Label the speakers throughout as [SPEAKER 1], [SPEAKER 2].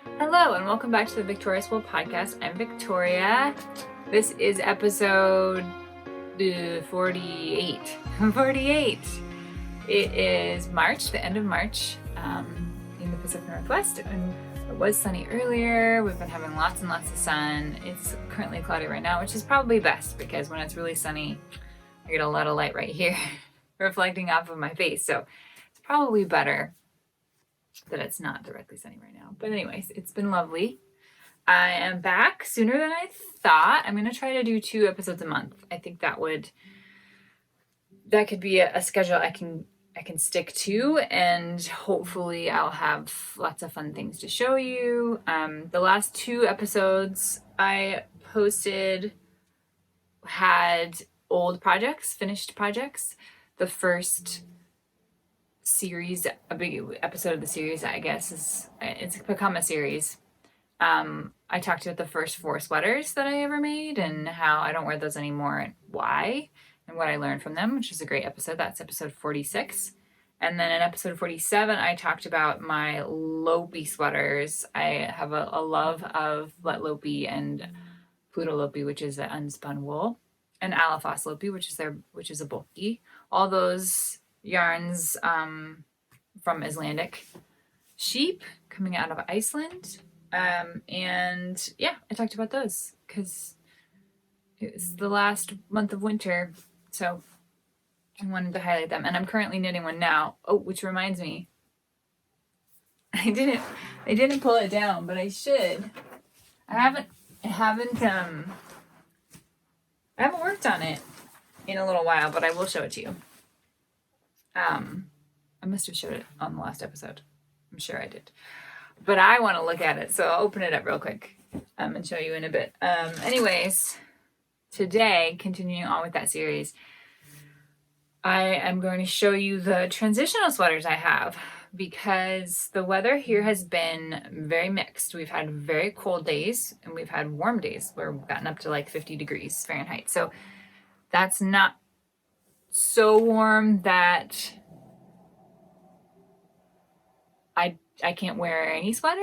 [SPEAKER 1] Hello and welcome back to the Victorious'Wool podcast. I'm Victoria. This is episode 48. 48. It is March, the end of March, in the Pacific Northwest, and it was sunny earlier. We've been having lots and lots of sun. It's currently cloudy right now, which is probably best because when it's really sunny, I get a lot of light right here reflecting off of my face. So it's probably better that it's not directly sunny right now. But anyways, it's been lovely. I am back sooner than I thought. I'm going to try to do 2 episodes a month. I think that could be a schedule I can stick to, and hopefully I'll have lots of fun things to show you. The last 2 episodes I posted had old projects, finished projects. The first series, a big episode of the series, I guess, it's become a series. I talked about the first 4 sweaters that I ever made and how I don't wear those anymore and why and what I learned from them, which is a great episode. That's episode 46. And then in episode 47, I talked about my Lopi sweaters. I have a love of Lopi and Plotulopi, which is an unspun wool, and Lopi, which is a bulky. All those yarns from Icelandic sheep coming out of Iceland. And yeah, I talked about those because it was the last month of winter, so I wanted to highlight them. And I'm currently knitting one now. Oh, which reminds me, I didn't pull it down, but I should. I haven't worked on it in a little while, but I will show it to you. I must have showed it on the last episode. I'm sure I did. But I want to look at it, so I'll open it up real quick and show you in a bit. Anyways, today, continuing on with that series, I am going to show you the transitional sweaters I have because the weather here has been very mixed. We've had very cold days and we've had warm days where we've gotten up to like 50 degrees Fahrenheit. So that's not so warm that I can't wear any sweater.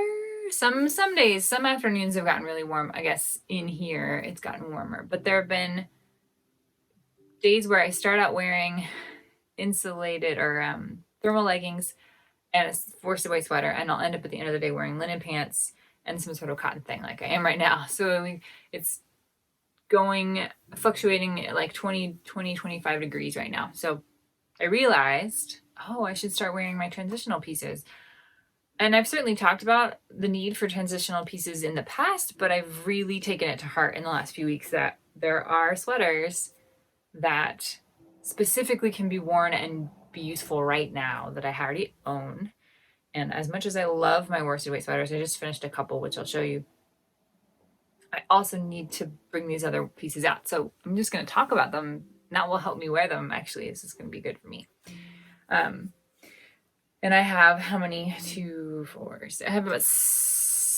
[SPEAKER 1] Some days, some afternoons have gotten really warm. I guess in here it's gotten warmer, but there have been days where I start out wearing insulated or thermal leggings and a forced away sweater, and I'll end up at the end of the day wearing linen pants and some sort of cotton thing like I am right now. So it's fluctuating at like 25 degrees right now. So I realized, I should start wearing my transitional pieces. And I've certainly talked about the need for transitional pieces in the past, but I've really taken it to heart in the last few weeks that there are sweaters that specifically can be worn and be useful right now that I already own. And as much as I love my worsted weight sweaters, I just finished a couple, which I'll show you. I also need to bring these other pieces out. So I'm just going to talk about them. That will help me wear them. Actually, this is going to be good for me. And I have how many? 2, 4. I have about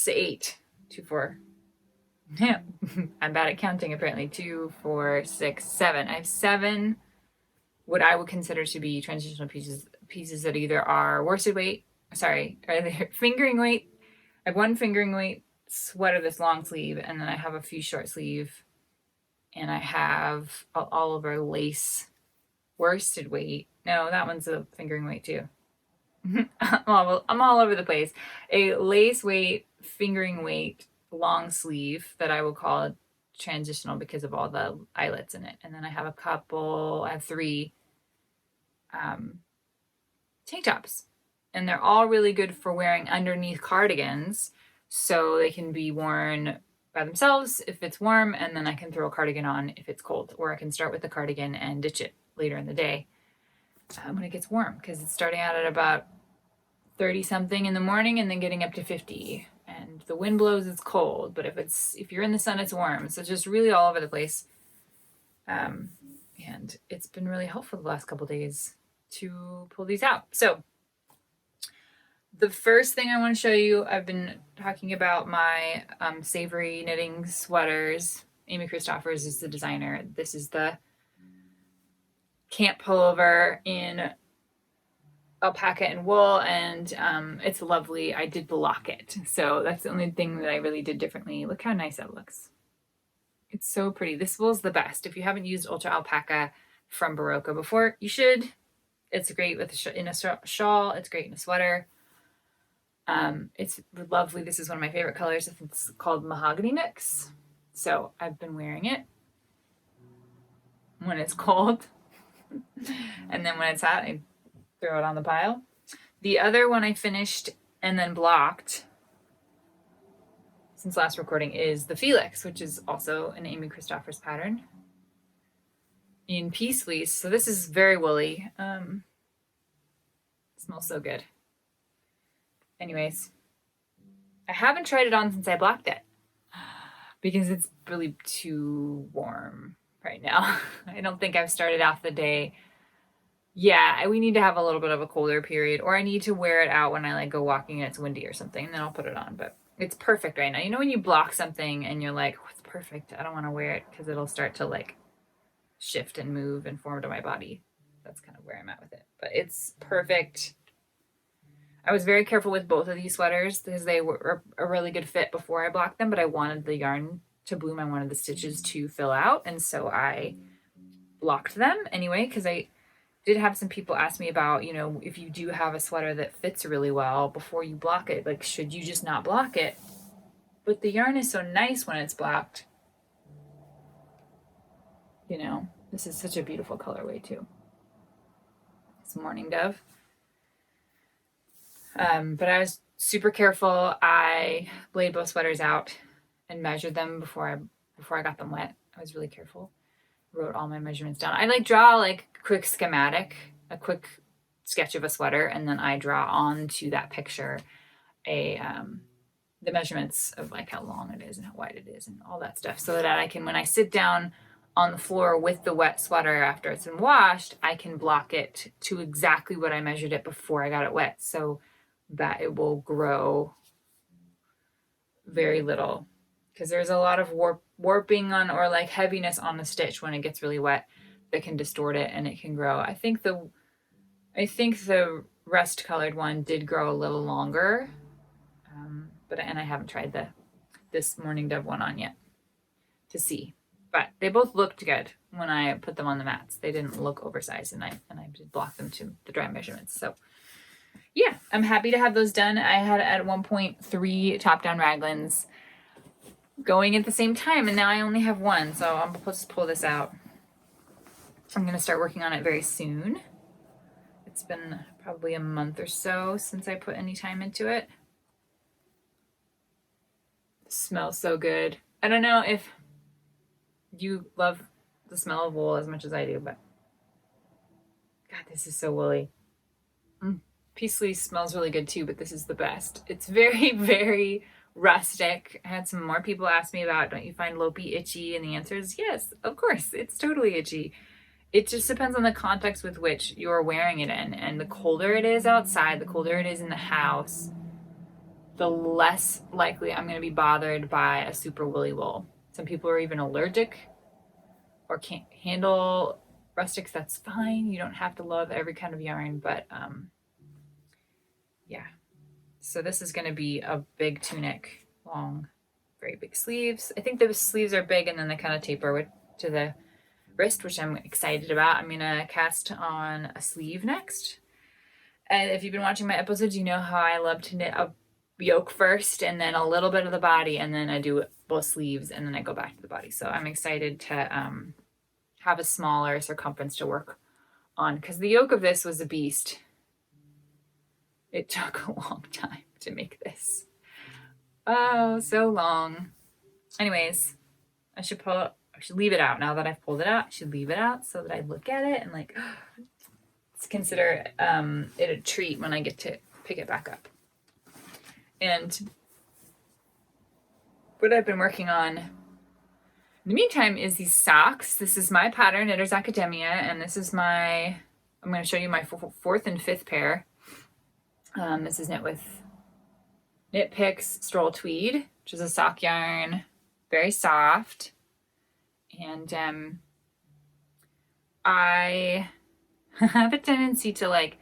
[SPEAKER 1] 8. 2, 4. Yeah, I'm bad at counting apparently. 2, 4, 6, 7. I have 7 what I would consider to be transitional pieces that either are worsted weight. Sorry, are they fingering weight? I have 1 fingering weight sweater that's long sleeve, and then I have a few short sleeve, and I have all over lace worsted weight. No, that one's a fingering weight too. I'm all over the place. A lace weight, fingering weight, long sleeve that I will call transitional because of all the eyelets in it. And then I have 3 tank tops. And they're all really good for wearing underneath cardigans. So they can be worn by themselves if it's warm, and then I can throw a cardigan on if it's cold. Or I can start with the cardigan and ditch it later in the day when it gets warm, because it's starting out at about 30 something in the morning and then getting up to 50. And the wind blows, it's cold, but if you're in the sun, it's warm. So it's just really all over the place. And it's been really helpful the last couple days to pull these out. So the first thing I want to show you, I've been talking about my savory knitting sweaters. Amy Christoffers is the designer. This is the Camp Pullover in alpaca and wool, and it's lovely. I did block it, so that's the only thing that I really did differently. Look how nice that looks. It's so pretty. This wool's the best. If you haven't used Ultra Alpaca from Berroco before, you should. It's great with in a shawl. It's great in a sweater. It's lovely. This is one of my favorite colors. I think it's called Mahogany Mix. So I've been wearing it when it's cold. And then when it's hot, I throw it on the pile. The other one I finished and then blocked since last recording is the Felix, which is also an Amy Christoffers pattern in Peace Fleece. So this is very woolly. Smells so good. Anyways, I haven't tried it on since I blocked it because it's really too warm right now. I don't think I've started off the day. Yeah, we need to have a little bit of a colder period, or I need to wear it out when I like go walking and it's windy or something, and then I'll put it on. But it's perfect right now. You know when you block something and you're like, oh, it's perfect. I don't want to wear it because it'll start to like shift and move and form to my body. That's kind of where I'm at with it. But it's perfect. I was very careful with both of these sweaters because they were a really good fit before I blocked them, but I wanted the yarn to bloom. I wanted the stitches to fill out, and so I blocked them anyway, because I did have some people ask me about, you know, if you do have a sweater that fits really well before you block it, like, should you just not block it? But the yarn is so nice when it's blocked. You know, this is such a beautiful colorway too. It's Morning Dove. But I was super careful. I laid both sweaters out and measured them before I got them wet. I was really careful. Wrote all my measurements down. I like draw like quick schematic, a quick sketch of a sweater, and then I draw onto that picture the measurements of like how long it is and how wide it is and all that stuff, so that I can, when I sit down on the floor with the wet sweater after it's been washed, I can block it to exactly what I measured it before I got it wet, so that it will grow very little, because there's a lot of warping on, or like heaviness on the stitch when it gets really wet, that can distort it and it can grow. I think the rust colored one did grow a little longer, and I haven't tried this Morning Dove one on yet to see, but they both looked good when I put them on the mats. They didn't look oversized, and I did block them to the dry measurements. So yeah, I'm happy to have those done. I had at one point 3 top-down raglans going at the same time, and now I only have one, so I'm supposed to pull this out. I'm going to start working on it very soon. It's been probably a month or so since I put any time into it. It smells so good. I don't know if you love the smell of wool as much as I do, but God, this is so woolly. Peace Fleece smells really good too, but this is the best. It's very, very rustic. I had some more people ask me about, don't you find Lopi itchy? And the answer is yes, of course, it's totally itchy. It just depends on the context with which you're wearing it in. And the colder it is outside, the colder it is in the house, the less likely I'm going to be bothered by a super woolly wool. Some people are even allergic or can't handle rustics. That's fine. You don't have to love every kind of yarn, but yeah. So this is going to be a big tunic, long, very big sleeves. I think the sleeves are big, and then they kind of taper to the wrist, which I'm excited about. I'm going to cast on a sleeve next. And if you've been watching my episodes, you know how I love to knit a yoke first and then a little bit of the body, and then I do both sleeves and then I go back to the body. So I'm excited to have a smaller circumference to work on, because the yoke of this was a beast. It took a long time to make this. Oh, so long. Anyways, I should leave it out. Now that I've pulled it out, I should leave it out so that I look at it and like consider it a treat when I get to pick it back up. And what I've been working on in the meantime is these socks. This is my pattern, Knitter's Academia, and this is I'm going to show you my 4th and 5th pair. This is knit with KnitPicks Stroll Tweed, which is a sock yarn, very soft. And I have a tendency to like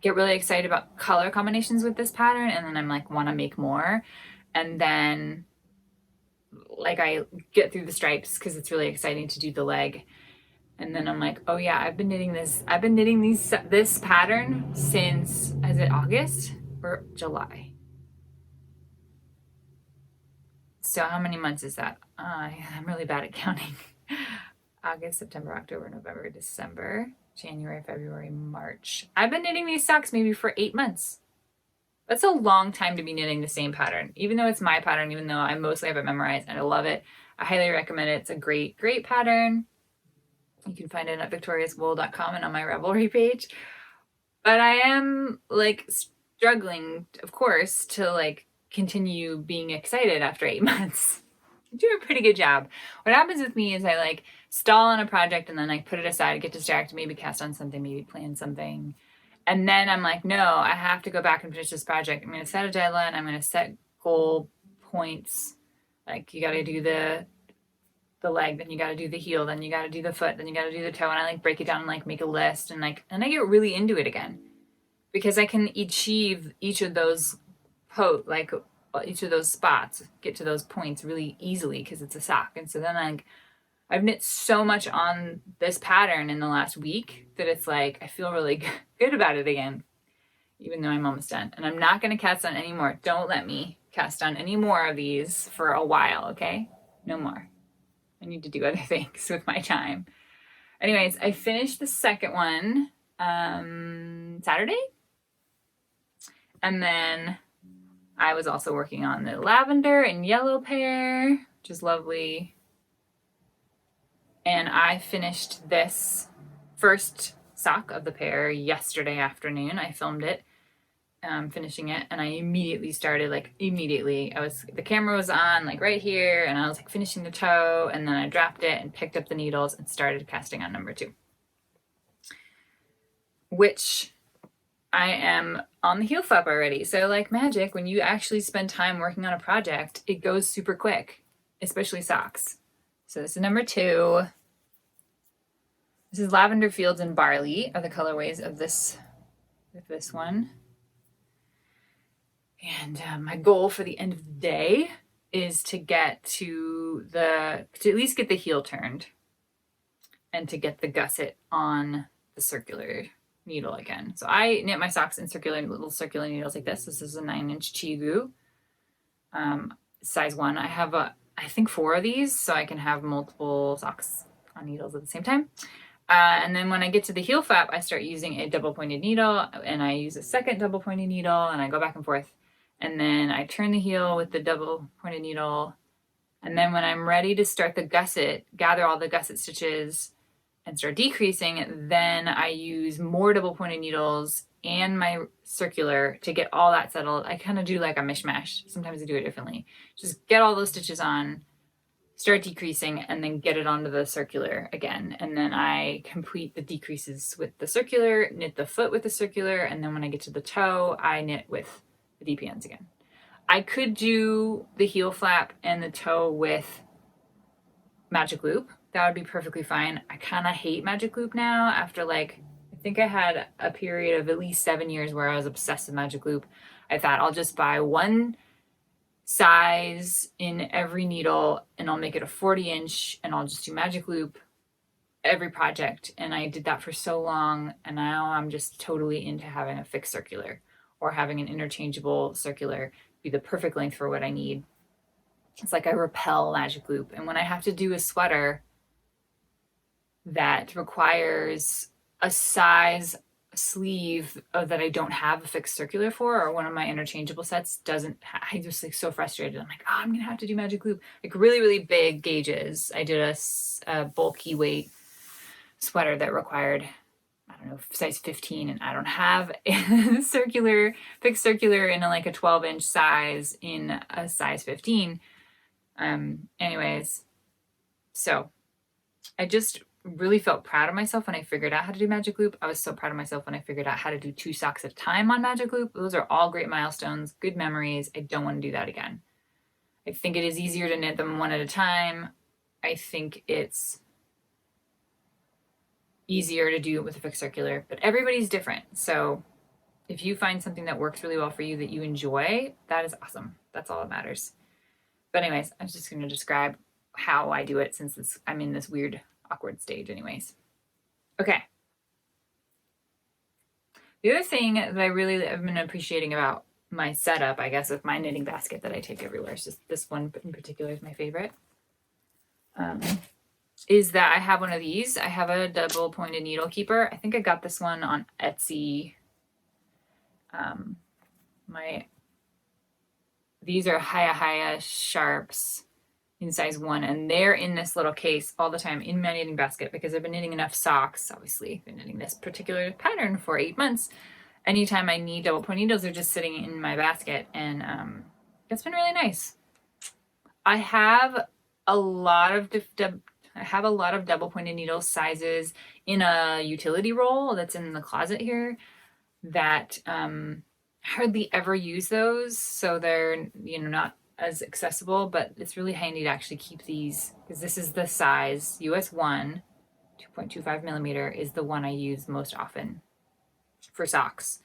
[SPEAKER 1] get really excited about color combinations with this pattern, and then I'm like, want to make more. And then like I get through the stripes because it's really exciting to do the leg. And then I'm like, oh yeah, I've been knitting this pattern since, is it August or July? So how many months is that? I'm really bad at counting. August, September, October, November, December, January, February, March. I've been knitting these socks maybe for 8 months. That's a long time to be knitting the same pattern, even though it's my pattern, even though I mostly have it memorized and I love it. I highly recommend it. It's a great, great pattern. You can find it at VictoriousWool.com and on my Ravelry page. But I am like struggling, of course, to like continue being excited after 8 months. I do a pretty good job. What happens with me is I like stall on a project and then I put it aside, get distracted, maybe cast on something, maybe plan something. And then I'm like, no, I have to go back and finish this project. I'm going to set a deadline. I'm going to set goal points. Like you got to do the leg, then you got to do the heel, then you got to do the foot, then you got to do the toe. And I like break it down and like make a list and I get really into it again because I can achieve each of those each of those spots, get to those points really easily because it's a sock. And so then I've knit so much on this pattern in the last week that it's like I feel really good about it again, even though I'm almost done. And I'm not going to cast on anymore. Don't let me cast on any more of these for a while, okay? No more. I need to do other things with my time. Anyways, I finished the second one Saturday. And then I was also working on the lavender and yellow pair, which is lovely. And I finished this first sock of the pair yesterday afternoon. I filmed it, finishing it, and I immediately started, the camera was on like right here, and I was like finishing the toe, and then I dropped it and picked up the needles and started casting on number 2. Which I am on the heel flap already. So like magic, when you actually spend time working on a project, it goes super quick, especially socks. So this is number 2. This is Lavender Fields and Barley are the colorways of this one. And my goal for the end of the day is to get to at least get the heel turned and to get the gusset on the circular needle again. So I knit my socks in little circular needles like this. This is a 9-inch Chigu, size 1. I have I think 4 of these, so I can have multiple socks on needles at the same time. And then when I get to the heel flap, I start using a double pointed needle, and I use a second double pointed needle, and I go back and forth. And then I turn the heel with the double pointed needle. And then when I'm ready to start the gusset, gather all the gusset stitches and start decreasing, then I use more double pointed needles and my circular to get all that settled. I kind of do like a mishmash. Sometimes I do it differently. Just get all those stitches on, start decreasing, and then get it onto the circular again. And then I complete the decreases with the circular, knit the foot with the circular, and then when I get to the toe, I knit with the DPNs again. I could do the heel flap and the toe with magic loop. That would be perfectly fine. I kind of hate magic loop now after I think I had a period of at least 7 years where I was obsessed with magic loop. I thought I'll just buy one size in every needle and I'll make it a 40-inch and I'll just do magic loop every project. And I did that for so long, and now I'm just totally into having a fixed circular or having an interchangeable circular be the perfect length for what I need. It's like I repel magic loop. And when I have to do a sweater that requires a size sleeve that I don't have a fixed circular for, or one of my interchangeable sets doesn't, I just so frustrated. I'm like, oh, I'm gonna have to do magic loop, really, really big gauges. I did a bulky weight sweater that required, I don't know, size 15, and I don't have a fixed circular in a 12-inch size in a size 15. Anyways, so I just really felt proud of myself when I figured out how to do magic loop. I was so proud of myself when I figured out how to do 2 socks at a time on magic loop. Those are all great milestones, good memories. I don't want to do that again. I think it is easier to knit them one at a time. I think it's easier to do it with a fixed circular, but everybody's different. So if you find something that works really well for you that you enjoy, that is awesome. That's all that matters. But anyways, I'm just going to describe how I do it since I'm in this weird, awkward stage anyways. Okay. The other thing that I really have been appreciating about my setup, I guess, with my knitting basket that I take everywhere, is just this one in particular is my favorite, is that I have one of these. I have a double pointed needle keeper. I think I got this one on Etsy. These are Haya Sharps in size 1, and they're in this little case all the time in my knitting basket because I've been knitting enough socks. Obviously, I've been knitting this particular pattern for 8 months. Anytime I need double point needles, they're just sitting in my basket, and it's been really nice. I have a lot of double pointed needle sizes in a utility roll that's in the closet here that hardly ever use those, so they're not as accessible, but it's really handy to actually keep these because this is the size US 1, 2.25 millimeter is the one I use most often for socks.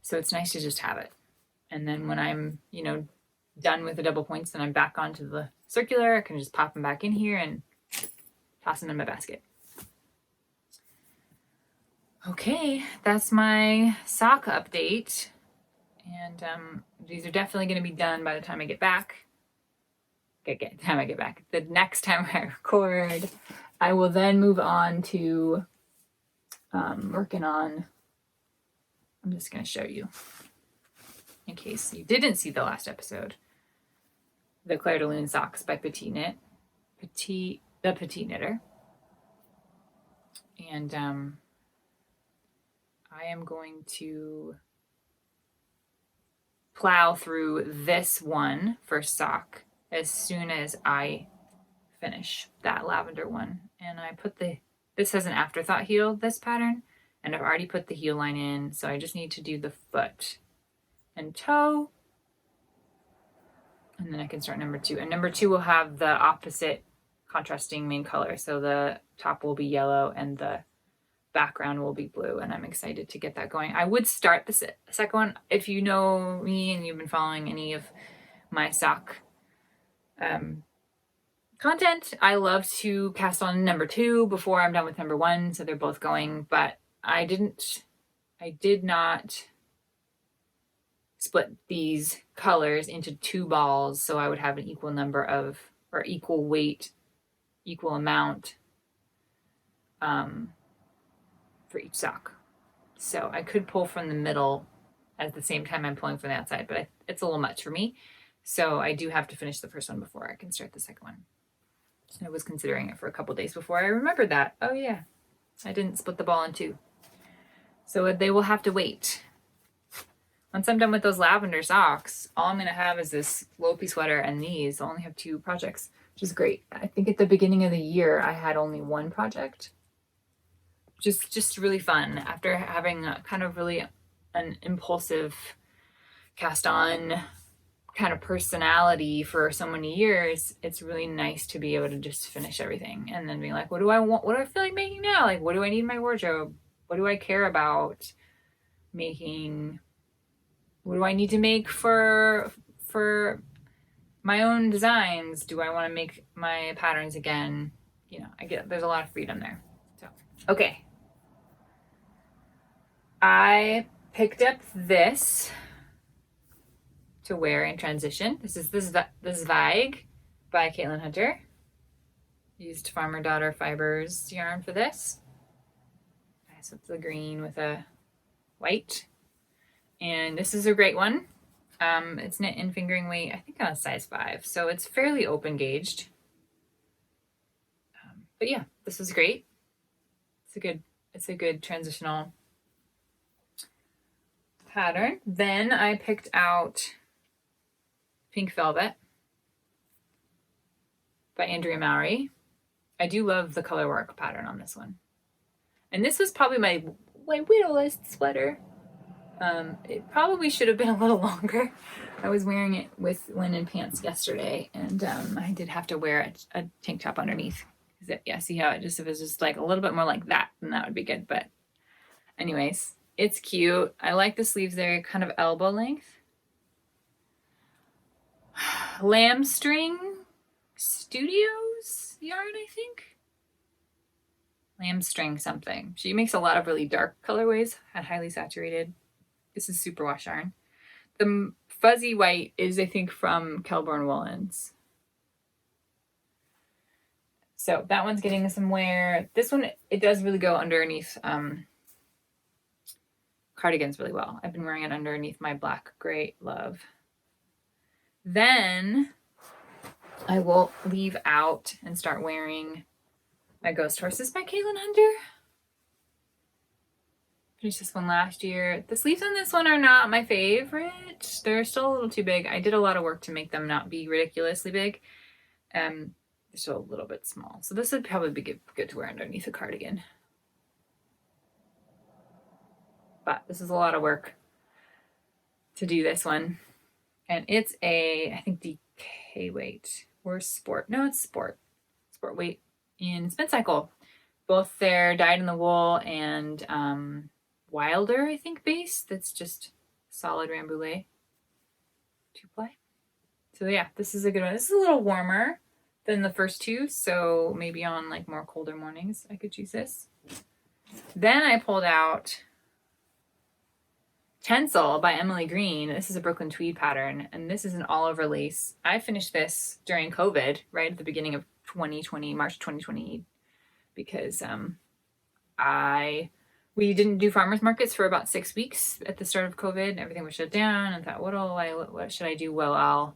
[SPEAKER 1] So it's nice to just have it. And then when I'm, done with the double points and I'm back onto the circular, I can just pop them back in here and toss them in my basket. Okay, that's my sock update. And these are definitely going to be done by the time I get back. The next time I record, I will then move on to working on, I'm just going to show you, in case you didn't see the last episode, the Clauredelune socks by Petite, the Petite Knitter. And I am going to plow through this one first sock as soon as I finish that lavender one. And I put this has an afterthought heel, this pattern, and I've already put the heel line in, so I just need to do the foot and toe, and then I can start number 2. And number 2 will have the opposite contrasting main color, so the top will be yellow and the background will be blue, and I'm excited to get that going. I would start the second one. If you know me and you've been following any of my sock content, I love to cast on number 2 before I'm done with number 1, so they're both going, but I did not split these colors into 2 balls so I would have an equal number of, or equal weight, equal amount for each sock. So I could pull from the middle at the same time I'm pulling from the outside, but it's a little much for me. So I do have to finish the first one before I can start the second one. I was considering it for a couple days before I remembered that. Oh yeah, I didn't split the ball in 2. So they will have to wait. Once I'm done with those lavender socks, all I'm going to have is this Lopi sweater and these. I'll only have 2 projects, which is great. I think at the beginning of the year, I had only 1 project. Just really fun. After having kind of really an impulsive cast on kind of personality for so many years, it's really nice to be able to just finish everything and then be like, what do I want? What do I feel like making now? Like, what do I need in my wardrobe? What do I care about making? What do I need to make for my own designs? Do I want to make my patterns again? There's a lot of freedom there. So, okay. I picked up this to wear in transition. This is Zweig by Caitlin Hunter. Used Farmer Daughter Fibers yarn for this. So it's the green with a white. And this is a great one. It's knit in fingering weight, I think on a size 5. So it's fairly open gauged. But yeah, this is great. It's a good transitional pattern. Then I picked out Pink Velvet by Andrea Mowry. I do love the color work pattern on this one. And this was probably my widow list sweater. It probably should have been a little longer. I was wearing it with linen pants yesterday, and I did have to wear a tank top underneath. See how if it was just like a little bit more like that, then that would be good. But anyways, It's cute. I like the sleeves. They're kind of elbow length. Lamb String Studios yarn, I think. Lamb String something. She makes a lot of really dark colorways and highly saturated. This is superwash yarn. The fuzzy white is, I think, from Kelbourne Woolens. So that one's getting some wear. This one, it does really go underneath cardigans really well. I've been wearing it underneath my black gray love. Then I will leave out and start wearing my Ghost Horses by Caitlin Hunter. Finished this one last year. The sleeves on this one are not my favorite. They're still a little too big. I did a lot of work to make them not be ridiculously big. They're still a little bit small. So this would probably be good to wear underneath a cardigan. But this is a lot of work to do this one. And it's a, I think, DK weight or sport. No, it's sport. Sport weight in Spin Cycle. Both they're dyed in the wool and Wilder, I think, base. That's just solid Rambouillet 2-ply. So yeah, this is a good one. This is a little warmer than the first two, so maybe on like more colder mornings I could use this. Then I pulled out Tensile by Emily Green. This is a Brooklyn tweed pattern, and this is an all over lace. I finished this during COVID, right at the beginning of 2020, March 2020, because we didn't do farmers markets for about 6 weeks at the start of COVID. Everything was shut down, and thought, what should I do? Well,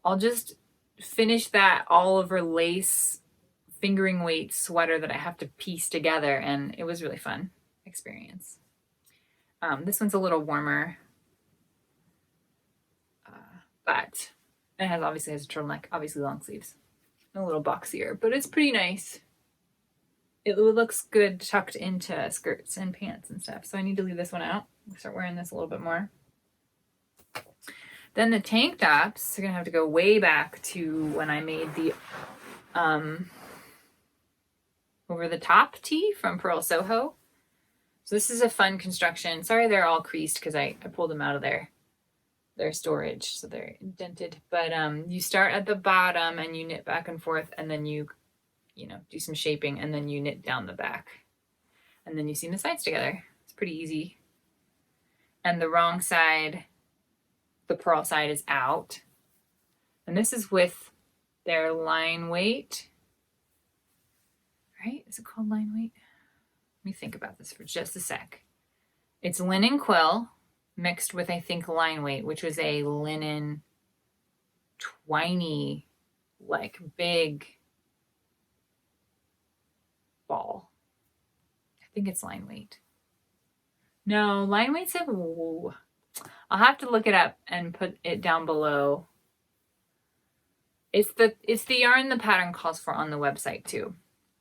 [SPEAKER 1] I'll just finish that all over lace fingering weight sweater that I have to piece together, and it was really fun experience. This one's a little warmer, but it obviously has a turtleneck, obviously long sleeves, and a little boxier, but it's pretty nice. It looks good tucked into skirts and pants and stuff, so I need to leave this one out. I'll start wearing this a little bit more. Then the tank tops are gonna have to go way back to when I made the over the top tee from Pearl Soho. So this is a fun construction. Sorry, they're all creased because I pulled them out of their storage, so they're indented. But you start at the bottom and you knit back and forth, and then you do some shaping, and then you knit down the back, and then you seam the sides together. It's pretty easy. And the wrong side, the purl side, is out. And this is with their line weight. Right? Is it called line weight? Let me think about this for just a sec. It's linen quill mixed with, I think, line weight, which was a linen twiny, like big ball. I think it's line weight. No, line weight's a wool. I'll have to look it up and put it down below. It's the yarn the pattern calls for on the website too.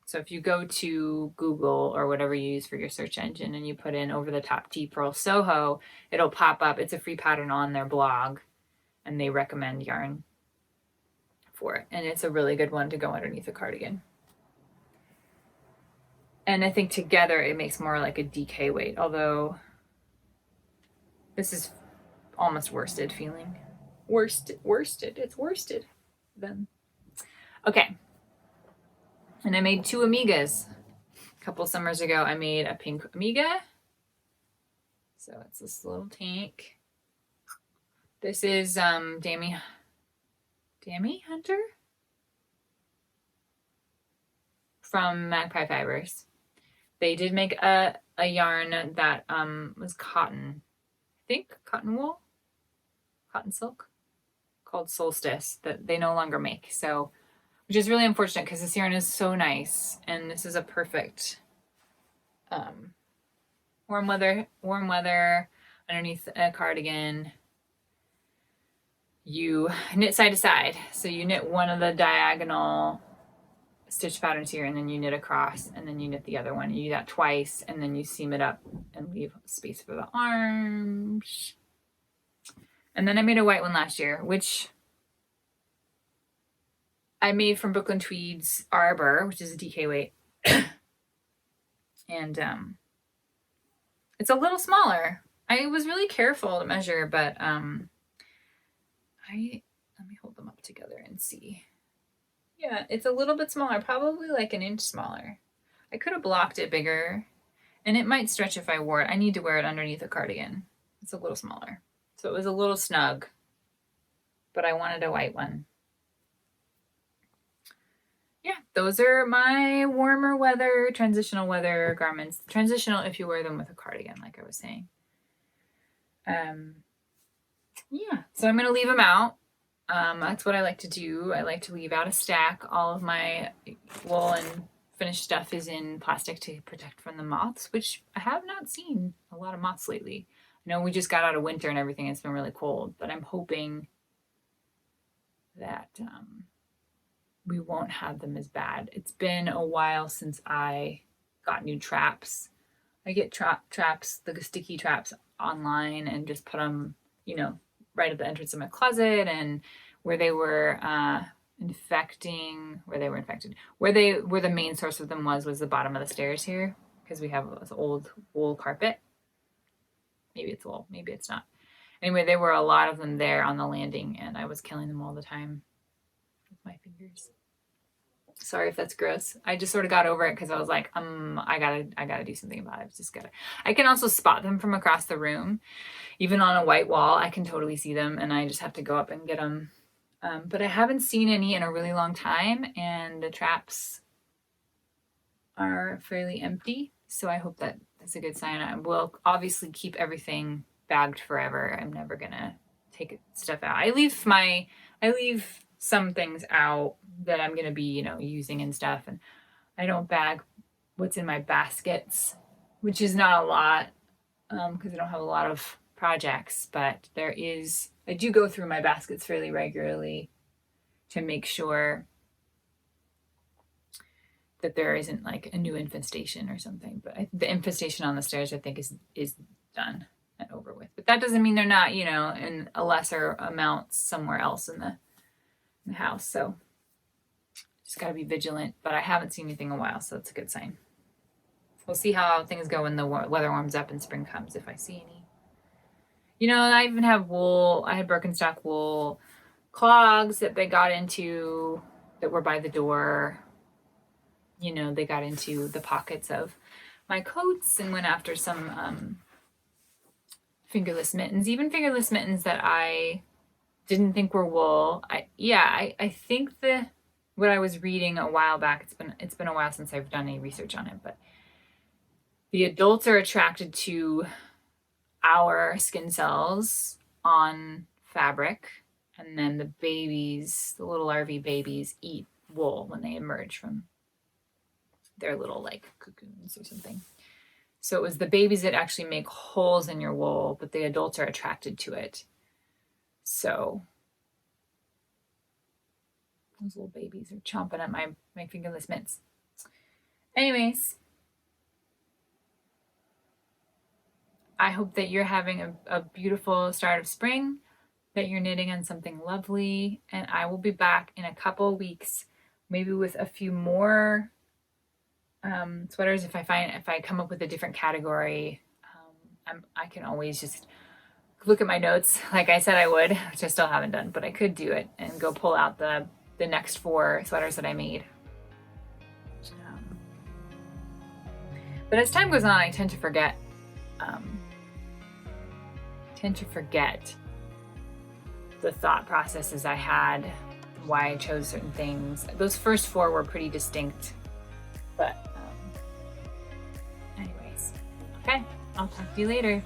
[SPEAKER 1] So if you go to Google or whatever you use for your search engine and you put in over the top tee Pearl Soho, it'll pop up. It's a free pattern on their blog, and they recommend yarn for it. And it's a really good one to go underneath a cardigan. And I think together it makes more like a DK weight, although this is almost worsted feeling. Worsted. It's worsted then. Okay. And I made 2 Amigas. A couple summers ago, I made a pink Amiga. So it's this little tank. This is Dammy Hunter from Magpie Fibers. They did make a yarn that was cotton. I think cotton wool? Cotton silk? Called Solstice, that they no longer make. So, which is really unfortunate because this yarn is so nice, and this is a perfect warm weather underneath a cardigan. You knit side to side, so you knit one of the diagonal stitch patterns here, and then you knit across, and then you knit the other one. You do that twice, and then you seam it up and leave space for the arms. And then I made a white one last year, which I made from Brooklyn Tweed's Arbor, which is a DK weight. And It's a little smaller. I was really careful to measure, but let me hold them up together and see. Yeah, it's a little bit smaller, probably like an inch smaller. I could have blocked it bigger, and it might stretch if I wore it. I need to wear it underneath a cardigan. It's a little smaller. So it was a little snug, but I wanted a white one. Yeah, those are my warmer weather, transitional weather garments. Transitional if you wear them with a cardigan, like I was saying. Yeah, so I'm going to leave them out. That's what I like to do. I like to leave out a stack. All of my wool and finished stuff is in plastic to protect from the moths, which I have not seen a lot of moths lately. I know we just got out of winter and everything. It's been really cold, but I'm hoping that we won't have them as bad. It's been a while since I got new traps. I get traps, the sticky traps online, and just put them, you know, right at the entrance of my closet, and where they were infected, where the main source of them was the bottom of the stairs here, because we have this old wool carpet. Maybe it's wool, maybe it's not. Anyway, there were a lot of them there on the landing, and I was killing them all the time with my fingers. Sorry if that's gross. I just sort of got over it because I was like, I gotta do something about it. I can also spot them from across the room. Even on a white wall, I can totally see them, and I just have to go up and get them. But I haven't seen any in a really long time, and the traps are fairly empty. So I hope that that's a good sign. I will obviously keep everything bagged forever. I'm never gonna take stuff out. I leave some things out that I'm gonna be, you know, using and stuff, and I don't bag what's in my baskets, which is not a lot, because I don't have a lot of projects, but I do go through my baskets fairly regularly to make sure that there isn't like a new infestation or something. But the infestation on the stairs, I think, is done and over with. But that doesn't mean they're not, you know, in a lesser amount somewhere else in the house. So just got to be vigilant. But I haven't seen anything in a while, so it's a good sign. We'll see how things go when the weather warms up and spring comes, if I see any. You know, I even have wool. I had Birkenstock wool clogs that they got into that were by the door. You know, they got into the pockets of my coats and went after some fingerless mittens. Even fingerless mittens that I didn't think were wool. I think what I was reading a while back, it's been a while since I've done any research on it, but the adults are attracted to our skin cells on fabric, and then the babies, the little larvae babies, eat wool when they emerge from their little like cocoons or something. So it was the babies that actually make holes in your wool, but the adults are attracted to it. So those little babies are chomping at my fingerless mitts. Anyways, I hope that you're having a beautiful start of spring, that you're knitting on something lovely, and I will be back in a couple weeks, maybe with a few more sweaters. If I come up with a different category, I can always just look at my notes like I said I would, which I still haven't done, but I could do it and go pull out the next 4 sweaters that I made. But as time goes on, I tend to forget the thought processes I had, why I chose certain things. Those first 4 were pretty distinct, but anyways, okay, I'll talk to you later.